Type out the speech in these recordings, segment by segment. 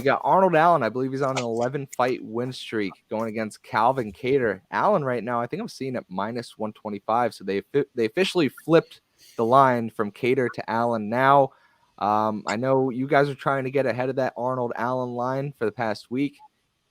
We got Arnold Allen. I believe he's on an 11-fight win streak going against Calvin Kattar. Allen right now, I think I'm seeing at minus 125. So they officially flipped the line from Kattar to Allen now. I know you guys are trying to get ahead of that Arnold Allen line for the past week,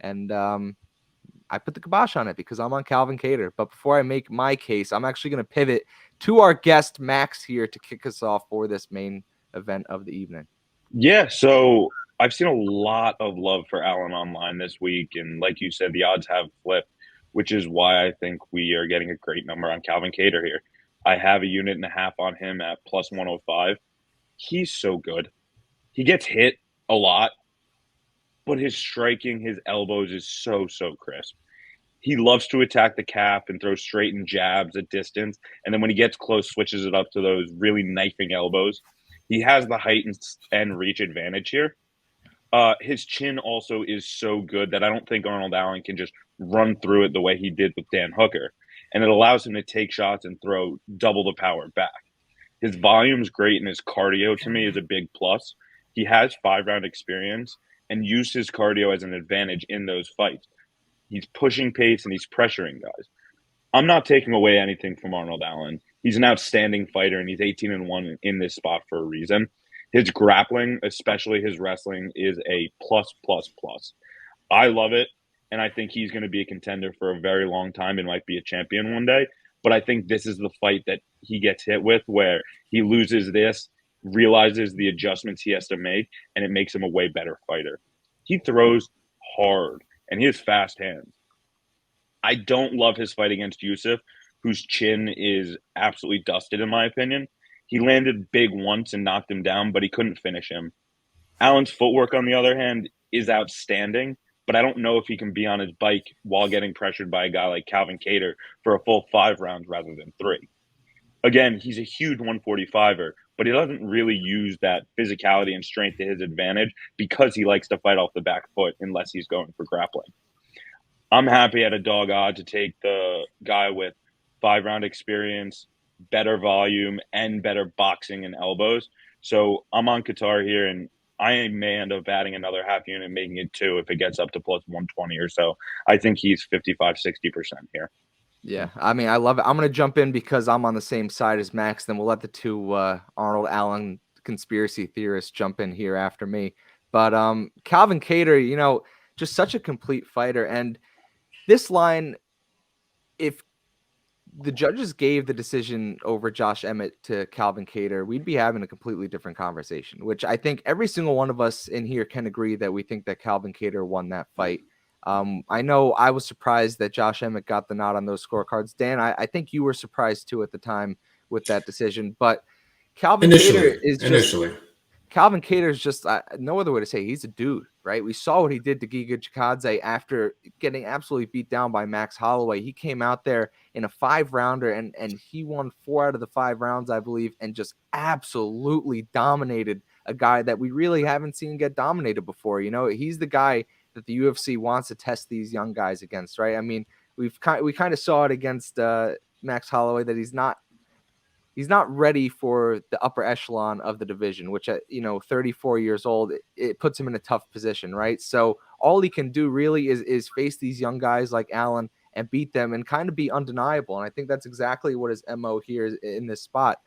and I put the kibosh on it because I'm on Calvin Kattar. But before I make my case, I'm actually going to pivot to our guest Max here to kick us off for this main event of the evening. Yeah, so I've seen a lot of love for Allen online this week, and like you said, the odds have flipped, which is why I think we are getting a great number on Calvin Kattar here. I have a unit and a half on him at plus 105. He's so good. He gets hit a lot, but his striking, his elbows is so crisp. He loves to attack the calf and throw straight and jabs at distance, and then when he gets close, switches it up to those really knifing elbows. He has the height and reach advantage here. His chin also is so good that I don't think Arnold Allen can just run through it the way he did with Dan Hooker. And it allows him to take shots and throw double the power back. His volume's great, and his cardio to me is a big plus. He has 5 round experience and used his cardio as an advantage in those fights. He's pushing pace and he's pressuring guys. I'm not taking away anything from Arnold Allen. He's an outstanding fighter, and he's 18-1 in this spot for a reason. His grappling, especially his wrestling, is a plus, plus, plus. I love it, and I think he's going to be a contender for a very long time and might be a champion one day. But I think this is the fight that he gets hit with where he loses this, realizes the adjustments he has to make, and it makes him a way better fighter. He throws hard, and he has fast hands. I don't love his fight against Yusuf, whose chin is absolutely dusted, in my opinion. He landed big once and knocked him down, but he couldn't finish him. Allen's footwork, on the other hand, is outstanding, but I don't know if he can be on his bike while getting pressured by a guy like Calvin Kattar for a full 5 rounds rather than 3. Again, he's a huge 145er, but he doesn't really use that physicality and strength to his advantage because he likes to fight off the back foot unless he's going for grappling. I'm happy at a dog odd to take the guy with 5 round experience, better volume, and better boxing and elbows. So I'm on Kattar here, and I may end up adding another half unit, making it 2 if it gets up to plus 120 or so. I think he's 55-60% here. Yeah, I mean, I love it. I'm going to jump in because I'm on the same side as Max. Then we'll let the two Arnold Allen conspiracy theorists jump in here after me. But Calvin Kattar, just such a complete fighter. And this line, if the judges gave the decision over Josh Emmett to Calvin Kattar, we'd be having a completely different conversation, which I think every single one of us in here can agree that we think that Calvin Kattar won that fight. I know I was surprised that Josh Emmett got the nod on those scorecards. Dan, I think you were surprised too at the time with that decision, but Calvin Kattar Initially, is just initially, Calvin Kattar is just no other way to say it. He's a dude, right? We saw what he did to Giga Chikadze after getting absolutely beat down by Max Holloway. He came out there in a 5-rounder and he won 4 out of the 5 rounds, I believe, and just absolutely dominated a guy that we really haven't seen get dominated before. He's the guy that the UFC wants to test these young guys against, right? I mean, we kind of saw it against Max Holloway that he's not ready for the upper echelon of the division, which at 34 years old, it puts him in a tough position, right? So all he can do really is face these young guys like Allen and beat them and kind of be undeniable. And I think that's exactly what his MO here is in this spot.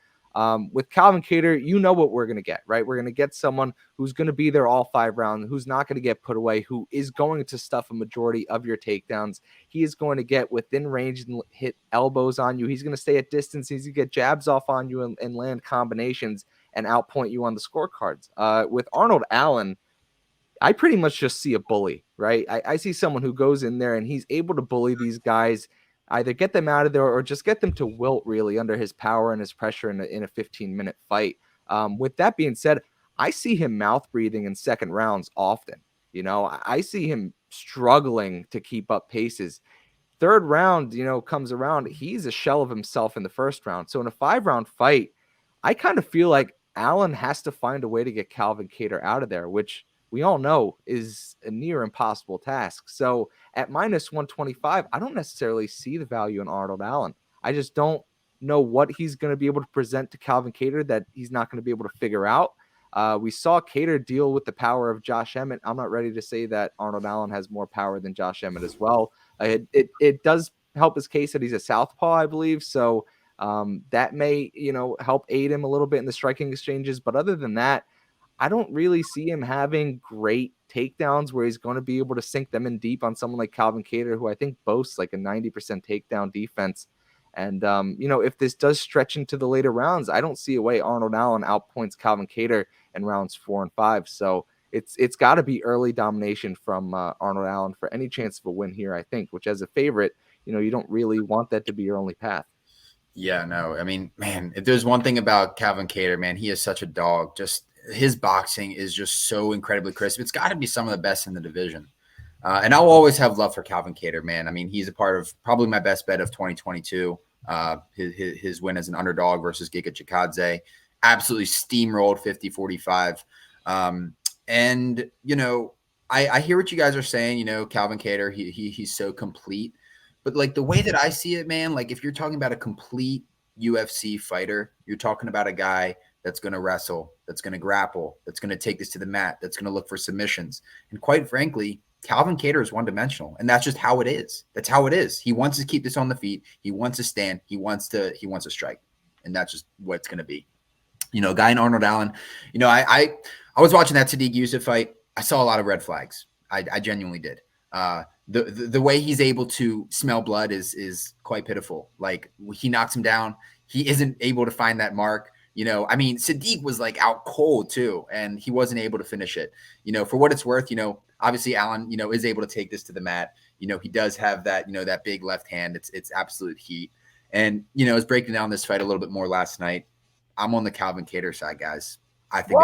With Calvin Kattar, you know what we're going to get, right? We're going to get someone who's going to be there all 5 rounds, who's not going to get put away, who is going to stuff a majority of your takedowns. He is going to get within range and hit elbows on you. He's going to stay at distance. He's going to get jabs off on you and land combinations and outpoint you on the scorecards. With Arnold Allen, I pretty much just see a bully, right? I see someone who goes in there and he's able to bully these guys, either get them out of there or just get them to wilt really under his power and his pressure in a 15-minute fight. With that being said, I see him mouth breathing in second rounds often. I see him struggling to keep up paces. Third round, comes around, he's a shell of himself in the first round. So in a 5-round fight, I kind of feel like Allen has to find a way to get Calvin Kattar out of there, which we all know is a near impossible task. So at minus 125, I don't necessarily see the value in Arnold Allen. I just don't know what he's going to be able to present to Calvin Kattar that he's not going to be able to figure out. We saw Kattar deal with the power of Josh Emmett. I'm not ready to say that Arnold Allen has more power than Josh Emmett as well. It does help his case that he's a southpaw, I believe. So that may, help aid him a little bit in the striking exchanges. But other than that, I don't really see him having great takedowns where he's going to be able to sink them in deep on someone like Calvin Kattar, who I think boasts like a 90% takedown defense. And, if this does stretch into the later rounds, I don't see a way Arnold Allen outpoints Calvin Kattar in rounds 4 and 5. So it's got to be early domination from Arnold Allen for any chance of a win here, I think, which as a favorite, you don't really want that to be your only path. Yeah, no, I mean, man, if there's one thing about Calvin Kattar, man, he is such a dog. Just his boxing is just so incredibly crisp. It's got to be some of the best in the division. And I'll always have love for Calvin Kattar, man. I mean, he's a part of probably my best bet of 2022. His win as an underdog versus Giga Chikadze. Absolutely steamrolled 50-45. And, I hear what you guys are saying, Calvin Kattar, he's so complete. But, like, the way that I see it, man, like, if you're talking about a complete UFC fighter, you're talking about a guy that's going to wrestle, that's going to grapple, that's going to take this to the mat, that's going to look for submissions. And quite frankly, Calvin Kattar is one-dimensional, and that's just how it is. That's how it is. He wants to keep this on the feet. He wants to stand. He wants to strike, and that's just what it's going to be. A guy in Arnold Allen. I was watching that Sadiq Youssef fight. I saw a lot of red flags. I genuinely did. The way he's able to smell blood is quite pitiful. Like, he knocks him down. He isn't able to find that mark. Sadiq was like out cold too, and he wasn't able to finish it. For what it's worth, obviously Allen, is able to take this to the mat. He does have that, that big left hand. It's absolute heat. And, I was breaking down this fight a little bit more last night. I'm on the Calvin Kattar side, guys. I think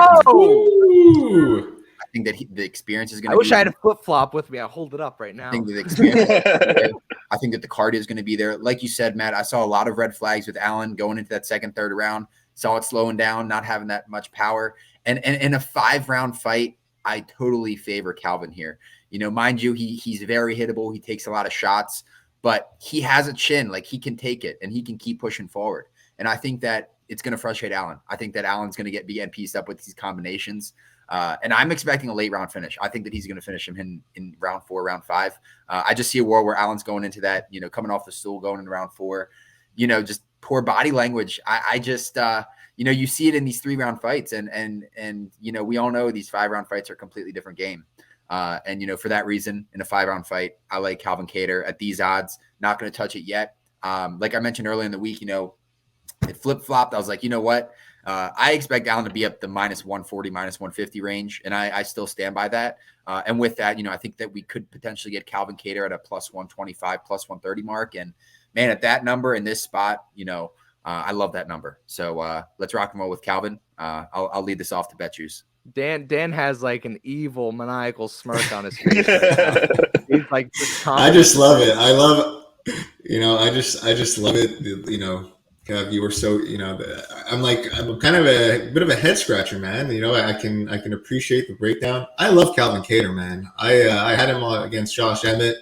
that the experience is going to be. I wish I had a flip-flop with me. I'll hold it up right now. I think that the experience I think that the cardio is going to be there. Like you said, Matt, I saw a lot of red flags with Allen going into that second, third round. Saw it slowing down, not having that much power. And in a 5-round fight, I totally favor Calvin here. Mind you, he's very hittable. He takes a lot of shots, but he has a chin. Like, he can take it, and he can keep pushing forward. And I think that it's going to frustrate Allen. I think that Allen's going to get pieced up with these combinations. And I'm expecting a late round finish. I think that he's going to finish him in round 4, round 5. I just see a world where Allen's going into that, coming off the stool, going into round 4, just poor body language. I just, you see it in these 3-round fights, and we all know these 5-round fights are a completely different game. And for that reason, in a 5-round fight, I like Calvin Kattar at these odds. Not going to touch it yet. Like I mentioned earlier in the week, it flip-flopped. I was like, you know what? I expect Allen to be up the -140, -150 range, and I still stand by that. And with that, I think that we could potentially get Calvin Kattar at a +125, +130 mark. And man, at that number in this spot, I love that number. So let's rock and roll with Calvin. I'll lead this off to Bet Juice. Dan has like an evil, maniacal smirk on his face. Right now. He's like, I just love it. I love, I just love it. Kev, you were so, I'm kind of a bit of a head scratcher, man. I can appreciate the breakdown. I love Calvin Kattar, man. I had him against Josh Emmett,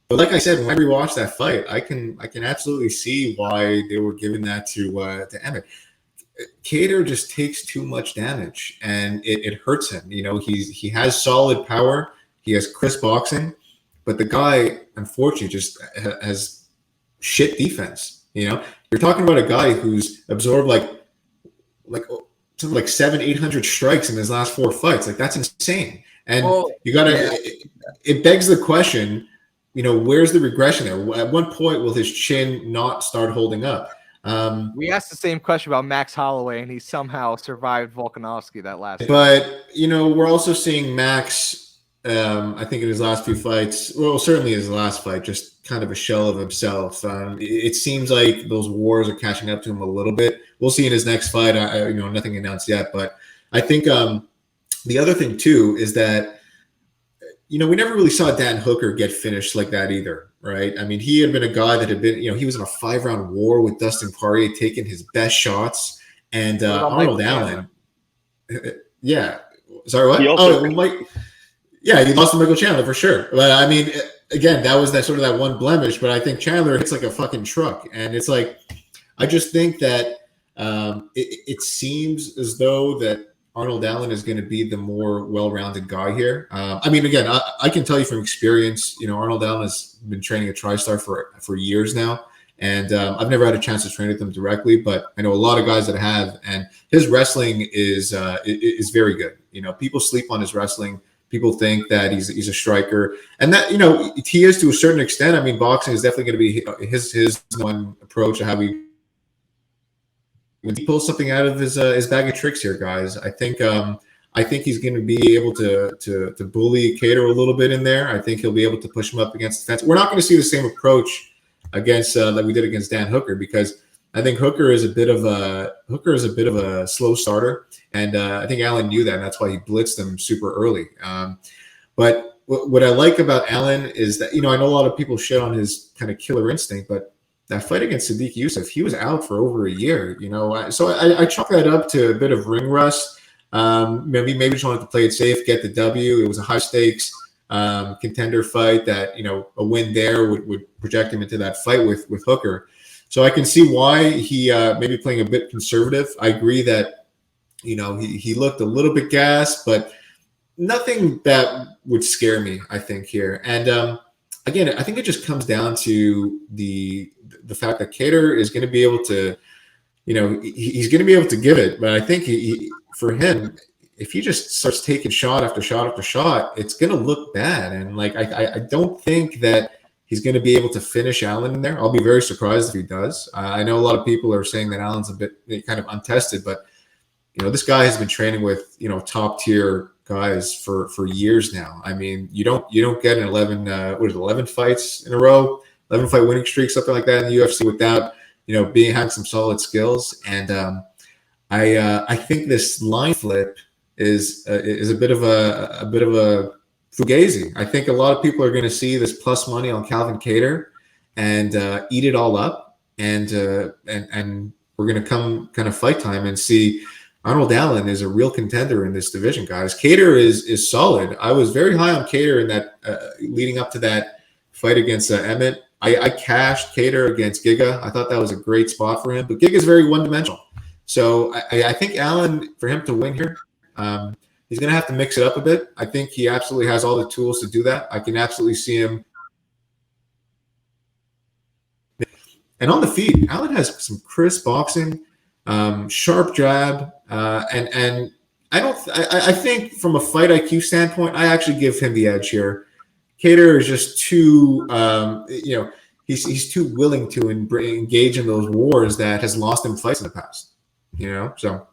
but like I said, when I rewatched that fight, I can absolutely see why they were giving that to Emmett. Kattar just takes too much damage, and it hurts him. He has solid power, he has crisp boxing, but the guy, unfortunately, just has shit defense. You're talking about a guy who's absorbed like 700-800 strikes in his last 4 fights. Like, that's insane. And you got to. It begs the question. Where's the regression there? At what point will his chin not start holding up? We asked the same question about Max Holloway, and he somehow survived Volkanovski that last. But we're also seeing Max. I think in his last few fights, well, certainly his last fight, just kind of a shell of himself. It seems like those wars are catching up to him a little bit. We'll see in his next fight. Nothing announced yet, but I think the other thing too is that we never really saw Dan Hooker get finished like that either, right? I mean, he had been a guy that had been, he was in a 5-round war with Dustin Poirier, taking his best shots, and Arnold Allen. Yeah, sorry, what? Mike. Yeah, he lost to Michael Chandler for sure. But I mean, again, that was that one blemish. But I think Chandler hits like a fucking truck, and it's like, I just think that it seems as though that Arnold Allen is going to be the more well-rounded guy here. I mean, again, I can tell you from experience, Arnold Allen has been training at TriStar for years now, and I've never had a chance to train with him directly, but I know a lot of guys that have, and his wrestling is very good. People sleep on his wrestling. People think that he's a striker, and that he is to a certain extent. I mean, boxing is definitely going to be his one approach to how he pulls something out of his bag of tricks here, guys. I think he's going to be able to bully Kattar a little bit in there. I think he'll be able to push him up against the fence. We're not going to see the same approach against that we did against Dan Hooker, because I think Hooker is a bit of a slow starter, and I think Allen knew that, and that's why he blitzed him super early. But what I like about Allen is that I know a lot of people shit on his kind of killer instinct, but that fight against Sadiq Youssef, he was out for over a year. So I chalk that up to a bit of ring rust. Maybe just wanted to play it safe, get the W. It was a high stakes contender fight that a win there would project him into that fight with Hooker. So I can see why he maybe playing a bit conservative. I agree that he looked a little bit gassed, but nothing that would scare me, I think, here. And again, I think it just comes down to the fact that Kattar is going to be able to, he's going to be able to give it. But I think for him, if he just starts taking shot after shot after shot, it's going to look bad. And I don't think that he's going to be able to finish Allen in there. I'll be very surprised if he does. I know a lot of people are saying that Allen's a bit kind of untested, but this guy has been training with top tier guys for years now. I mean, you don't get an 11 fights in a row, 11 fight winning streak, something like that in the UFC without having some solid skills. And I think this line flip is a bit of a fugazi. I think a lot of people are going to see this plus money on Calvin Kattar and eat it all up, and we're going to come kind of fight time and see Arnold Allen is a real contender in this division, guys. Kattar is solid. I was very high on Kattar in that leading up to that fight against Emmett. I cashed Kattar against Giga. I thought that was a great spot for him, but Giga's very one-dimensional. So I think Allen, for him to win here, he's going to have to mix it up a bit. I think he absolutely has all the tools to do that. I can absolutely see him. And on the feet, Allen has some crisp boxing, sharp jab, and I think from a fight IQ standpoint, I actually give him the edge here. Kattar is just too, he's too willing to engage in those wars that has lost him fights in the past. So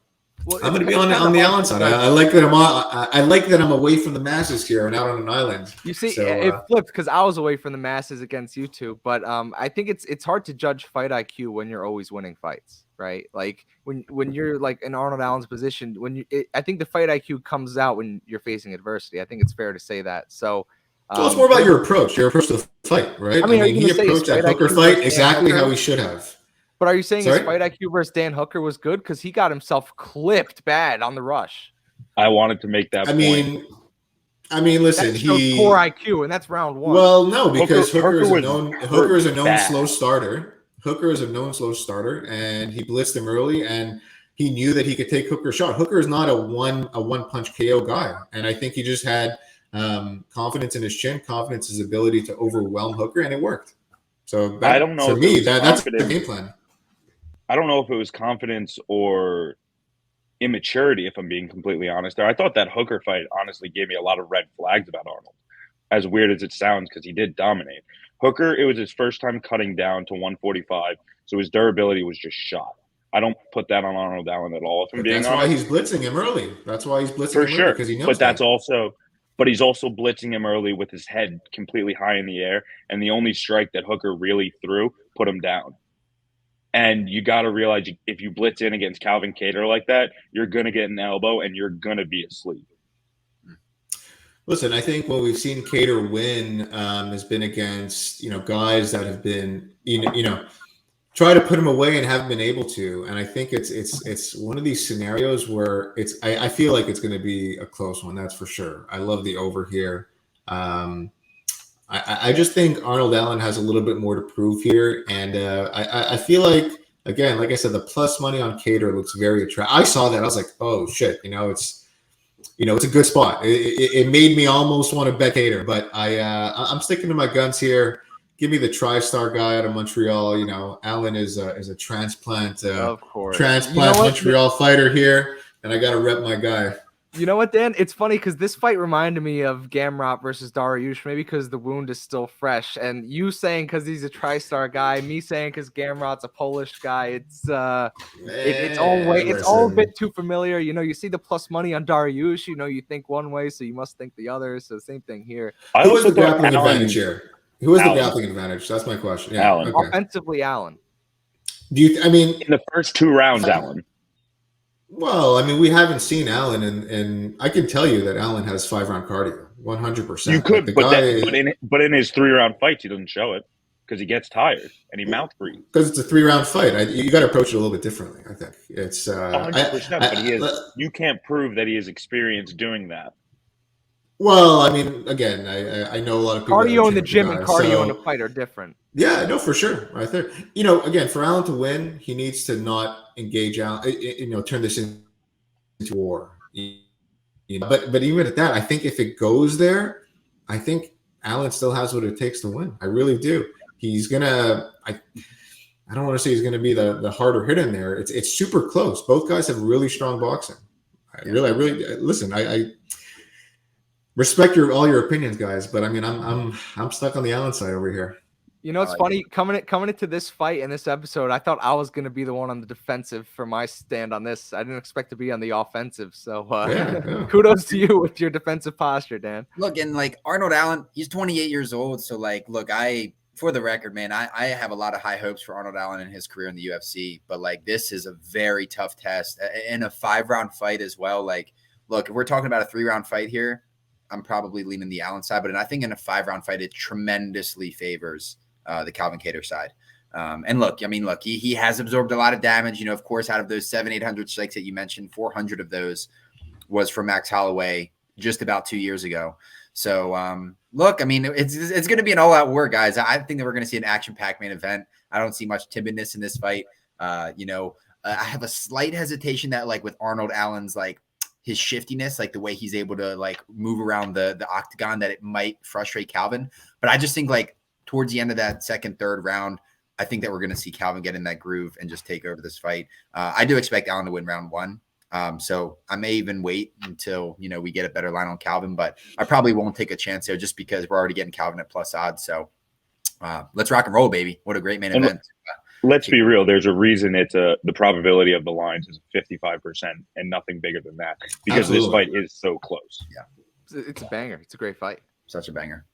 well, I'm going to be on the Allen side. I like that I like that I'm away from the masses here and out on an island. You see, so, it flipped because I was away from the masses against you two. But I think it's hard to judge fight IQ when you're always winning fights, right? Like when you're like in Arnold Allen's position, I think the fight IQ comes out when you're facing adversity. I think it's fair to say that. So it's more about your approach to the fight, right? I mean he approached that Hooker fight exactly how he should have. But are you saying his fight IQ versus Dan Hooker was good? Because he got himself clipped bad on the rush. I wanted to make that point. I mean, listen, that shows poor IQ, and that's round one. Well, no, because Hooker is a known slow starter. Hooker is a known slow starter, and he blitzed him early, and he knew that he could take Hooker's shot. Hooker is not a one punch KO guy, and I think he just had confidence in his chin, confidence in his ability to overwhelm Hooker, and it worked. So I don't know. For me, that's the game plan. I don't know if it was confidence or immaturity, if I'm being completely honest. I thought that Hooker fight honestly gave me a lot of red flags about Arnold, as weird as it sounds, because he did dominate. Hooker, it was his first time cutting down to 145, so his durability was just shot. I don't put that on Arnold Allen at all, if I'm being honest. That's why he's blitzing him early. For sure, because he knows But he's also blitzing him early with his head completely high in the air, and the only strike that Hooker really threw put him down. And you got to realize if you blitz in against Calvin Kattar like that, you're going to get an elbow and you're going to be asleep. Listen, I think what we've seen Kattar win has been against guys that have been try to put him away and haven't been able to. And I think it's one of these scenarios where I feel like it's going to be a close one. That's for sure. I love the over here. I just think Arnold Allen has a little bit more to prove here, and I feel like again, like I said, the plus money on Kattar looks very attractive. I saw that. I was like, oh shit, it's a good spot. It made me almost want to bet Kattar, but I'm sticking to my guns here. Give me the TriStar guy out of Montreal. Allen is a transplant Of course. Montreal fighter here, and I got to rep my guy. You know what, Dan? It's funny because this fight reminded me of Gamrot versus Dariush, maybe because the wound is still fresh. And you saying because he's a TriStar guy, me saying because Gamrot's a Polish guy. It's all a bit too familiar. You see the plus money on Dariush. You think one way, so you must think the other. So same thing here. Who was the grappling advantage here? Who was the grappling advantage? That's my question. Yeah, Allen. Okay. Offensively, Allen. In the first 2 rounds, Allen. Well, we haven't seen Allen, and I can tell you that Allen has 5-round cardio, 100%. You could, but in his 3-round fights, he doesn't show it because he gets tired and he mouth breathes. Because it's a 3-round fight. You got to approach it a little bit differently. I think it's 100%. But you can't prove that he has experience doing that. Well, again, I know a lot of people. Cardio in the gym and cardio in the fight are different. Yeah, no, for sure, right there. Again, for Allen to win, he needs to not engage Allen. Turn this into war. But even at that, I think if it goes there, I think Allen still has what it takes to win. I really do. He's gonna. I don't want to say he's gonna be the harder hit in there. It's super close. Both guys have really strong boxing. I really listen. I respect all your opinions, guys, but I'm stuck on the Allen side over here. It's funny coming into this fight in this episode. I thought I was going to be the one on the defensive for my stand on this. I didn't expect to be on the offensive. So kudos to you with your defensive posture, Dan. Look, and Arnold Allen, he's 28 years old. So look, for the record, man, I have a lot of high hopes for Arnold Allen in his career in the UFC. But this is a very tough test in a 5-round fight as well. Look, if we're talking about a 3-round fight here, I'm probably leaning the Allen side. But I think in a 5-round fight, it tremendously favors the Calvin Kattar side. And look, he has absorbed a lot of damage. Of course, out of those 700-800 strikes that you mentioned, 400 of those was from Max Holloway just about 2 years ago. So, look, it's going to be an all-out war, guys. I think that we're going to see an action-packed main event. I don't see much timidness in this fight. I have a slight hesitation that with Arnold Allen's his shiftiness, the way he's able to move around the octagon, that it might frustrate Calvin. But I just think towards the end of that second, third round, I think that we're going to see Calvin get in that groove and just take over this fight. I do expect Allen to win round 1. So I may even wait until, we get a better line on Calvin, but I probably won't take a chance there just because we're already getting Calvin at plus odds. So let's rock and roll, baby. What a great main event. Let's be real. There's a reason the probability of the lines is 55% and nothing bigger than that because This fight is so close. Yeah. It's a banger. It's a great fight. Such a banger.